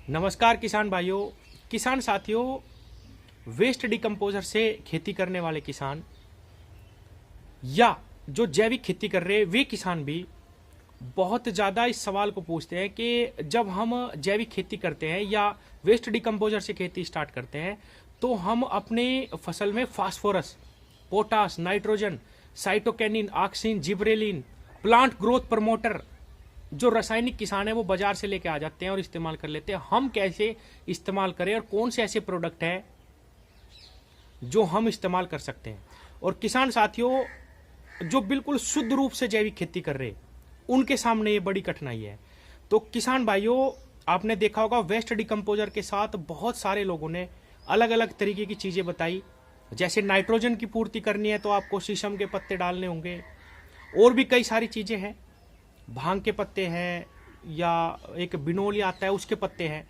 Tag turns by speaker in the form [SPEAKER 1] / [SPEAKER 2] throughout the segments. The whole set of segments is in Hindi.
[SPEAKER 1] नमस्कार किसान भाइयों, किसान साथियों। वेस्ट डिकम्पोजर से खेती करने वाले किसान या जो जैविक खेती कर रहे हैं वे किसान भी बहुत ज़्यादा इस सवाल को पूछते हैं कि जब हम जैविक खेती करते हैं या वेस्ट डिकम्पोजर से खेती स्टार्ट करते हैं तो हम अपने फसल में phosphorus, potash, nitrogen, cytokinin, auxin, gibberellin, plant growth promoter जो रासायनिक किसान है वो बाजार से लेके आ जाते हैं और इस्तेमाल कर लेते हैं। हम कैसे इस्तेमाल करें और कौन से ऐसे प्रोडक्ट हैं जो हम इस्तेमाल कर सकते हैं। और किसान साथियों जो बिल्कुल शुद्ध रूप से जैविक खेती कर रहे उनके सामने ये बड़ी कठिनाई है। तो किसान भाइयों, आपने देखा होगा वेस्ट डिकम्पोजर के साथ बहुत सारे लोगों ने अलग अलग तरीके की चीज़ें बताई। जैसे नाइट्रोजन की पूर्ति करनी है तो आपको शीशम के पत्ते डालने होंगे, और भी कई सारी चीज़ें हैं, भांग के पत्ते हैं या एक बिनोली आता है उसके पत्ते हैं।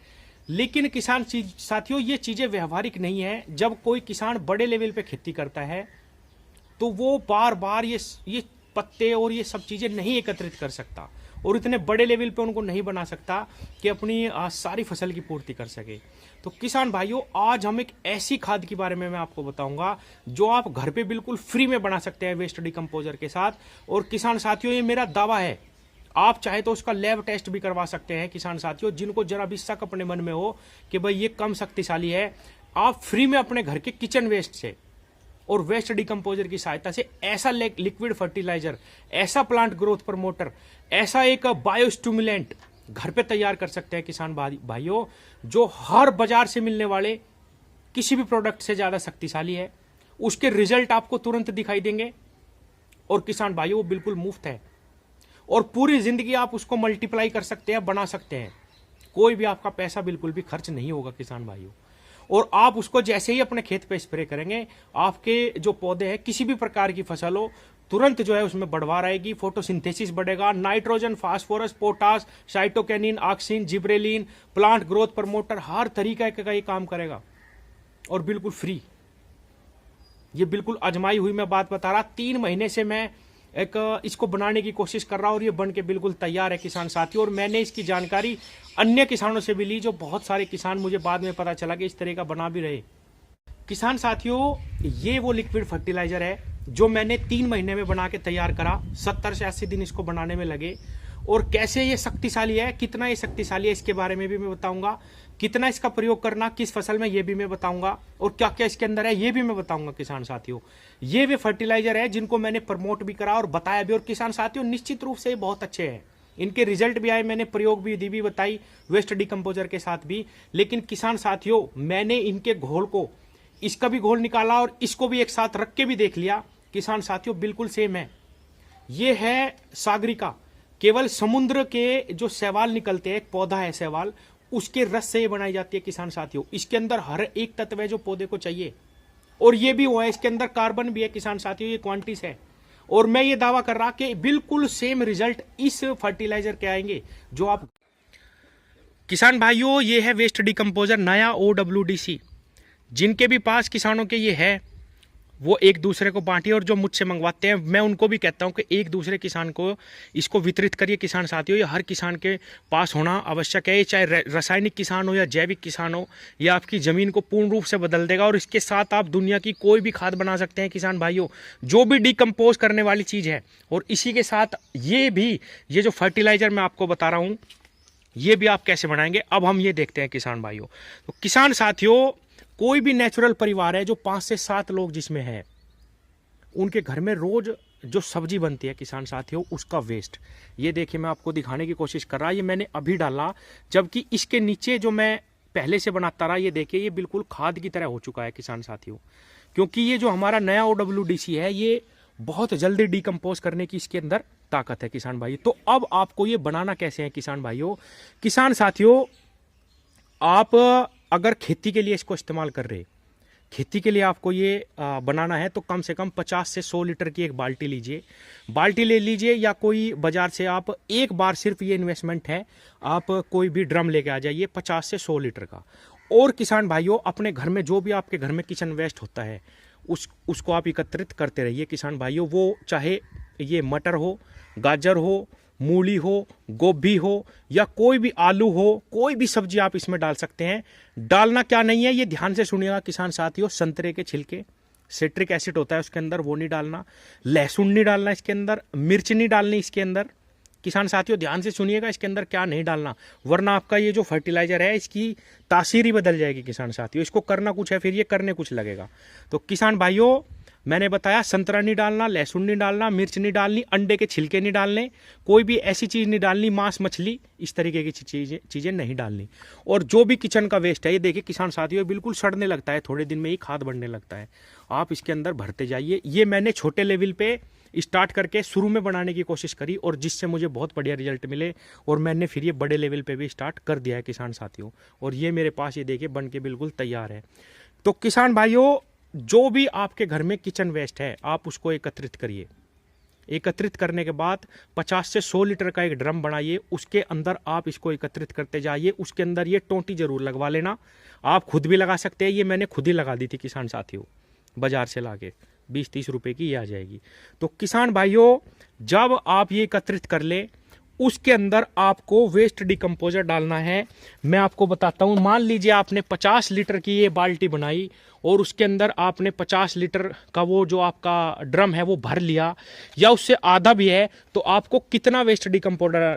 [SPEAKER 1] लेकिन किसान साथियों ये चीज़ें व्यवहारिक नहीं है। जब कोई किसान बड़े लेवल पे खेती करता है तो वो बार बार ये पत्ते और ये सब चीज़ें नहीं एकत्रित कर सकता और इतने बड़े लेवल पे उनको नहीं बना सकता कि अपनी सारी फसल की पूर्ति कर सके। तो किसान भाइयों, आज हम एक ऐसी खाद के बारे में मैं आपको बताऊंगा जो आप घर पे बिल्कुल फ्री में बना सकते हैं वेस्ट डिकम्पोजर के साथ। और किसान साथियों ये मेरा दावा है, आप चाहे तो उसका लैब टेस्ट भी करवा सकते हैं। किसान साथियों जिनको जरा भी शक अपने मन में हो कि भाई ये कम शक्तिशाली है, आप फ्री में अपने घर के किचन वेस्ट से और वेस्ट डिकम्पोजर की सहायता से ऐसा लिक्विड फर्टिलाइजर, ऐसा प्लांट ग्रोथ प्रमोटर, ऐसा एक बायोस्टिमुलेंट घर पे तैयार कर सकते हैं किसान भाइयों, जो हर बाजार से मिलने वाले किसी भी प्रोडक्ट से ज्यादा शक्तिशाली है। उसके रिजल्ट आपको तुरंत दिखाई देंगे और किसान भाइयों वो बिल्कुल मुफ्त है और पूरी जिंदगी आप उसको मल्टीप्लाई कर सकते हैं, बना सकते हैं। कोई भी आपका पैसा बिल्कुल भी खर्च नहीं होगा किसान भाइयों। और आप उसको जैसे ही अपने खेत पे स्प्रे करेंगे, आपके जो पौधे हैं किसी भी प्रकार की फसल हो, तुरंत जो है उसमें बढ़वार आएगी, फोटोसिंथेसिस बढ़ेगा, nitrogen, phosphorus, potash, cytokinin, auxin, gibberellin, plant growth promoter, हर तरीके का ये काम करेगा और बिल्कुल फ्री। ये बिल्कुल आजमाई हुई मैं बात बता रहा। 3 महीने से मैं इसको बनाने की कोशिश कर रहा हूं और ये बन के बिल्कुल तैयार है किसान साथियों। और मैंने इसकी जानकारी अन्य किसानों से भी ली, जो बहुत सारे किसान मुझे बाद में पता चला कि इस तरह का बना भी रहे। किसान साथियों ये वो लिक्विड फर्टिलाइजर है जो मैंने 3 महीने में बना के तैयार करा। 70 से 80 दिन इसको बनाने में लगे। और कैसे ये शक्तिशाली है, कितना ये शक्तिशाली है, इसके बारे में भी मैं बताऊंगा। कितना इसका प्रयोग करना किस फसल में ये भी मैं बताऊंगा, और क्या क्या इसके अंदर है ये भी मैं बताऊंगा। किसान साथियों ये वे फर्टिलाइजर है जिनको मैंने प्रमोट भी करा और बताया भी। और किसान साथियों निश्चित रूप से ये बहुत अच्छे हैं, इनके रिजल्ट भी आए, मैंने प्रयोग विधि भी बताई वेस्ट डिकम्पोजर के साथ भी। लेकिन किसान साथियों मैंने इनके घोल को, इसका भी घोल निकाला और इसको भी एक साथ रख के भी देख लिया। किसान साथियों बिल्कुल सेम है। ये है सागरिका, केवल समुद्र के जो शैवाल निकलते हैं, एक पौधा है शैवाल, उसके रस से ये बनाई जाती है किसान साथियों। इसके अंदर हर एक तत्व है जो पौधे को चाहिए, और ये भी हुआ है, इसके अंदर कार्बन भी है किसान साथियों, ये क्वांटिस है। और मैं ये दावा कर रहा कि बिल्कुल सेम रिजल्ट इस फर्टिलाइजर के आएंगे जो आप। किसान भाइयों ये है वेस्ट डिकम्पोजर नया OWDC। जिनके भी पास किसानों के ये है वो एक दूसरे को बांटिए, और जो मुझसे मंगवाते हैं मैं उनको भी कहता हूं कि एक दूसरे किसान को इसको वितरित करिए। किसान साथियों ये हर किसान के पास होना आवश्यक है, चाहे रासायनिक किसान हो या जैविक किसान हो। ये आपकी ज़मीन को पूर्ण रूप से बदल देगा और इसके साथ आप दुनिया की कोई भी खाद बना सकते हैं किसान भाइयों, जो भी डिकम्पोज करने वाली चीज़ है। और इसी के साथ ये जो फर्टिलाइज़र मैं आपको बता रहा हूँ ये भी आप कैसे बनाएंगे, अब हम ये देखते हैं किसान भाइयों। तो किसान साथियों कोई भी नेचुरल परिवार है जो 5 से 7 लोग जिसमें है, उनके घर में रोज जो सब्जी बनती है किसान साथियों उसका वेस्ट, ये देखिए मैं आपको दिखाने की कोशिश कर रहा, ये मैंने अभी डाला, जबकि इसके नीचे जो मैं पहले से बनाता रहा, ये देखिए ये बिल्कुल खाद की तरह हो चुका है किसान साथियों। क्योंकि ये जो हमारा नया OWDC है ये बहुत जल्दी डिकम्पोज करने की इसके अंदर ताकत है किसान भाई। तो अब आपको ये बनाना कैसे है किसान भाइयों। किसान साथियों आप अगर खेती के लिए इसको इस्तेमाल कर रहे, खेती के लिए आपको ये बनाना है, तो कम से कम 50 से 100 लीटर की एक बाल्टी लीजिए, बाल्टी ले लीजिए, या कोई बाजार से आप एक बार सिर्फ ये इन्वेस्टमेंट है, आप कोई भी ड्रम लेके आ जाइए 50 से 100 लीटर का। और किसान भाइयों अपने घर में जो भी आपके घर में किचन वेस्ट होता है उसको आप एकत्रित करते रहिए किसान भाइयों। वो चाहे ये मटर हो, गाजर हो, मूली हो, गोभी हो या कोई भी आलू हो, कोई भी सब्जी आप इसमें डाल सकते हैं। डालना क्या नहीं है ये ध्यान से सुनिएगा किसान साथियों, संतरे के छिलके, सिट्रिक एसिड होता है उसके अंदर, वो नहीं डालना, लहसुन नहीं डालना इसके अंदर, मिर्च नहीं डालनी इसके अंदर। किसान साथियों ध्यान से सुनिएगा इसके अंदर क्या नहीं डालना, वरना आपका ये जो फर्टिलाइजर है इसकी तासीर ही बदल जाएगी किसान साथियों। इसको करना कुछ है फिर ये करने कुछ लगेगा। तो किसान भाइयों मैंने बताया संतरा नहीं डालना, लहसुन नहीं डालना, मिर्च नहीं डालनी, अंडे के छिलके नहीं डालने, कोई भी ऐसी चीज़ नहीं डालनी, मांस मछली इस तरीके की चीज़ें नहीं डालनी। और जो भी किचन का वेस्ट है ये देखिए किसान साथियों बिल्कुल सड़ने लगता है, थोड़े दिन में ही खाद बढ़ने लगता है, आप इसके अंदर भरते जाइए। ये मैंने छोटे लेवल पे स्टार्ट करके शुरू में बनाने की कोशिश करी और जिससे मुझे बहुत बढ़िया रिजल्ट मिले, और मैंने फिर ये बड़े लेवल पे भी स्टार्ट कर दिया है किसान साथियों। और ये मेरे पास ये देखिए बन के बिल्कुल तैयार है। तो किसान भाइयों जो भी आपके घर में किचन वेस्ट है आप उसको एकत्रित करिए। एकत्रित करने के बाद 50 से 100 लीटर का एक ड्रम बनाइए, उसके अंदर आप इसको एकत्रित करते जाइए। उसके अंदर ये टोंटी जरूर लगवा लेना, आप खुद भी लगा सकते हैं, ये मैंने खुद ही लगा दी थी किसान साथियों, बाजार से लाके 20-30 रुपए की ये आ जाएगी। तो किसान भाइयों जब आप ये एकत्रित कर ले उसके अंदर आपको वेस्ट डिकम्पोजर डालना है। मैं आपको बताता हूं, मान लीजिए आपने 50 लीटर की ये बाल्टी बनाई और उसके अंदर आपने 50 लीटर का वो जो आपका ड्रम है वो भर लिया या उससे आधा भी है, तो आपको कितना वेस्ट डिकम्पोजर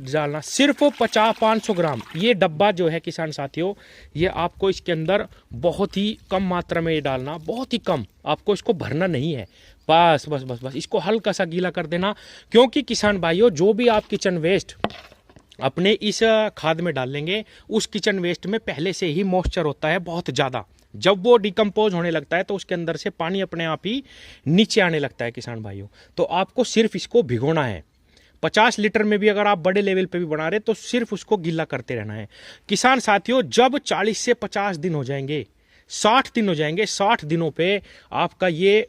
[SPEAKER 1] डालना, सिर्फ 50-500 ग्राम। ये डब्बा जो है किसान साथियों ये आपको इसके अंदर बहुत ही कम मात्रा में ये डालना, बहुत ही कम, आपको इसको भरना नहीं है। बस बस बस बस इसको हल्का सा गीला कर देना, क्योंकि किसान भाइयों जो भी आप किचन वेस्ट अपने इस खाद में डालेंगे उस किचन वेस्ट में पहले से ही मॉइस्चर होता है बहुत ज़्यादा। जब वो डिकम्पोज होने लगता है तो उसके अंदर से पानी अपने आप ही नीचे आने लगता है किसान भाइयों। तो आपको सिर्फ इसको भिगोना है। 50 लीटर में भी अगर आप बड़े लेवल पे भी बना रहे तो सिर्फ उसको गीला करते रहना है। किसान साथियों जब 40 से 50 दिन हो जाएंगे, 60 दिन हो जाएंगे, 60 दिनों पे आपका ये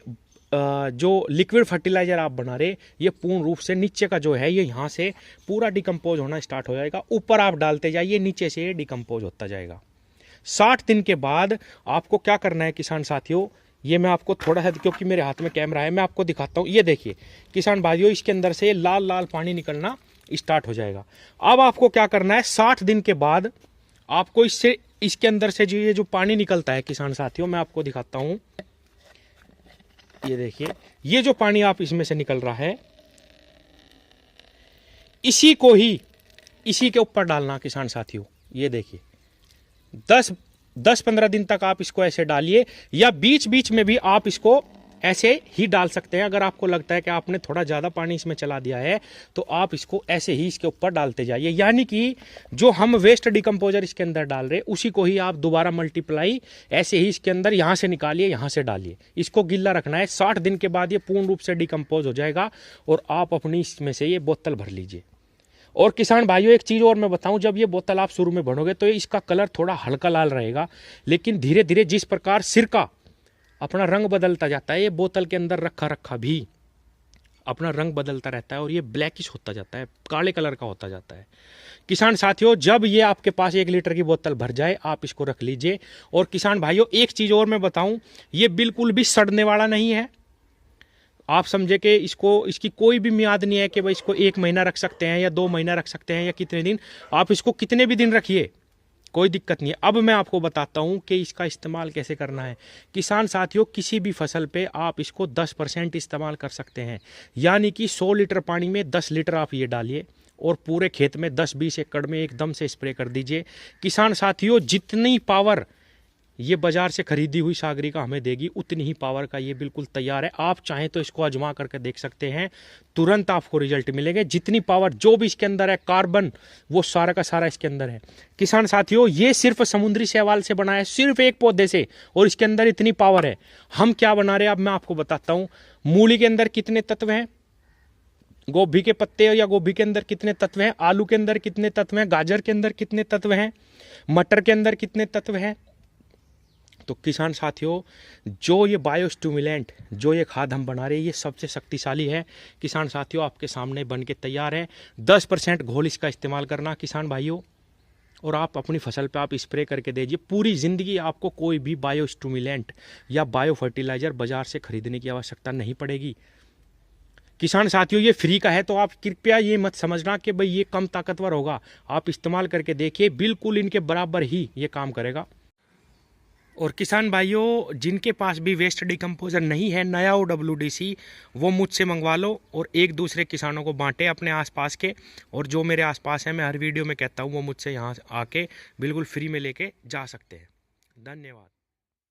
[SPEAKER 1] जो लिक्विड फर्टिलाइजर आप बना रहे ये पूर्ण रूप से नीचे का जो है ये यहाँ से पूरा डिकम्पोज होना स्टार्ट हो जाएगा। ऊपर आप डालते जाइए, नीचे से ये डिकम्पोज होता जाएगा। 60 दिन के बाद आपको क्या करना है किसान साथियों, ये मैं आपको थोड़ा सा, क्योंकि मेरे हाथ में कैमरा है मैं आपको दिखाता हूँ। ये देखिए किसान भाइयों इसके अंदर से लाल लाल पानी निकलना स्टार्ट हो जाएगा। अब आपको क्या करना है, 60 दिन के बाद आपको इसके अंदर से जो ये जो पानी निकलता है किसान साथियों मैं आपको दिखाता हूँ। ये देखिए ये जो पानी आप इसमें से निकल रहा है इसी को ही इसी के ऊपर डालना किसान साथियों। ये देखिए 10-15 दिन तक आप इसको ऐसे डालिए, या बीच बीच में भी आप इसको ऐसे ही डाल सकते हैं। अगर आपको लगता है कि आपने थोड़ा ज़्यादा पानी इसमें चला दिया है तो आप इसको ऐसे ही इसके ऊपर डालते जाइए। यानी कि जो हम वेस्ट डिकम्पोजर इसके अंदर डाल रहे उसी को ही आप दोबारा मल्टीप्लाई ऐसे ही इसके अंदर यहाँ से निकालिए, यहाँ से डालिए। इसको गिल्ला रखना है। 60 दिन के बाद ये पूर्ण रूप से डिकम्पोज हो जाएगा और आप अपनी इसमें से ये बोतल भर लीजिए। और किसान भाइयों एक चीज़ और मैं बताऊं, जब ये बोतल आप शुरू में भरोगे तो इसका कलर थोड़ा हल्का लाल रहेगा, लेकिन धीरे धीरे जिस प्रकार सिरका अपना रंग बदलता जाता है ये बोतल के अंदर रखा रखा भी अपना रंग बदलता रहता है और ये ब्लैकिश होता जाता है, काले कलर का होता जाता है। किसान साथियों जब ये आपके पास 1 लीटर की बोतल भर जाए आप इसको रख लीजिए। और किसान भाइयों एक चीज़ और मैं बताऊं, ये बिल्कुल भी सड़ने वाला नहीं है। आप समझे कि इसकी कोई भी मियाद नहीं है कि भाई इसको 1 महीना रख सकते हैं या 2 महीना रख सकते हैं या कितने दिन, आप इसको कितने भी दिन रखिए कोई दिक्कत नहीं है। अब मैं आपको बताता हूं कि इसका इस्तेमाल कैसे करना है। किसान साथियों किसी भी फसल पे आप इसको 10% इस्तेमाल कर सकते हैं, यानी कि 100 लीटर पानी में 10 लीटर आप ये डालिए और पूरे खेत में 10-20 एकड़ में एकदम से स्प्रे कर दीजिए। किसान साथियों जितनी पावर ये बाजार से खरीदी हुई सागरिका हमें देगी उतनी ही पावर का ये बिल्कुल तैयार है। आप चाहें तो इसको आजमा करके देख सकते हैं, तुरंत आपको रिजल्ट मिलेंगे। जितनी पावर जो भी इसके अंदर है, कार्बन वो सारा का सारा इसके अंदर है। किसान साथियों ये सिर्फ समुद्री शैवाल से बना है, सिर्फ एक पौधे से, और इसके अंदर इतनी पावर है। हम क्या बना रहे हैं अब मैं आपको बताता हूँ। मूली के अंदर कितने तत्व हैं, गोभी के पत्ते या गोभी के अंदर कितने तत्व हैं, आलू के अंदर कितने तत्व हैं, गाजर के अंदर कितने तत्व हैं, मटर के अंदर कितने तत्व हैं। तो किसान साथियों जो ये बायो स्टिमुलेंट जो ये खाद हम बना रहे हैं ये सबसे शक्तिशाली है। किसान साथियों आपके सामने बन के तैयार है। 10% घोल इसका इस्तेमाल करना किसान भाइयों, और आप अपनी फसल पे आप स्प्रे करके दीजिए। पूरी ज़िंदगी आपको कोई भी बायो स्टिमुलेंट या बायो फर्टिलाइज़र बाज़ार से खरीदने की आवश्यकता नहीं पड़ेगी। किसान साथियों ये फ्री का है, तो आप कृपया ये मत समझना कि भाई ये कम ताकतवर होगा। आप इस्तेमाल करके देखिए, बिल्कुल इनके बराबर ही ये काम करेगा। और किसान भाइयों, जिनके पास भी वेस्ट डिकम्पोजर नहीं है, नया हो WDC, वो मुझसे मंगवा लो और एक दूसरे किसानों को बांटे अपने आसपास के। और जो मेरे आसपास है, मैं हर वीडियो में कहता हूँ, वो मुझसे यहाँ आके बिल्कुल फ्री में लेके जा सकते हैं। धन्यवाद।